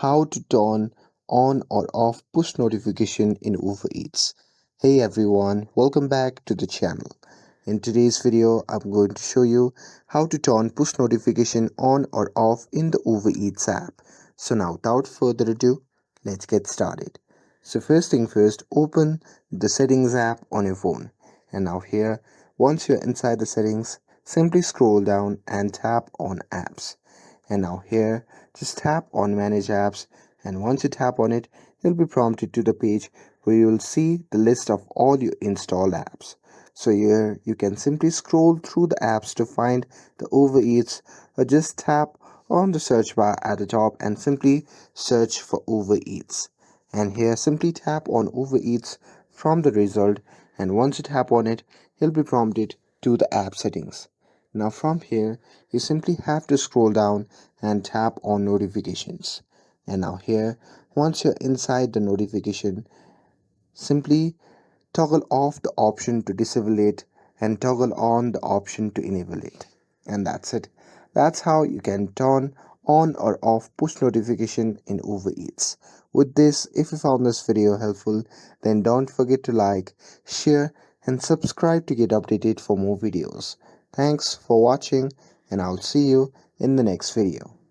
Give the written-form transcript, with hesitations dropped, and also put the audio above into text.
how to turn on or off push notification in Uber Eats. Hey everyone, welcome back to the channel. In today's video, I'm going to show you how to turn push notification on or off in the Uber Eats app. So now without further ado, let's get started. So first thing first, open the settings app on your phone. And now here, once you're inside the settings, simply scroll down and tap on apps. And now here, just tap on manage apps, and once you tap on it, you'll be prompted to the page where you will see the list of all your installed apps. So here you can simply scroll through the apps to find the Uber Eats, or just tap on the search bar at the top and simply search for Uber Eats. And here simply tap on Uber Eats from the result, and once you tap on it, you'll be prompted to the app settings. Now from here, you simply have to scroll down and tap on notifications. And now here, once you're inside the notification, simply toggle off the option to disable it and toggle on the option to enable it. And that's it. That's how you can turn on or off push notification in Uber Eats. With this, if you found this video helpful, then don't forget to like, share, and subscribe to get updated for more videos. Thanks for watching, and I'll see you in the next video.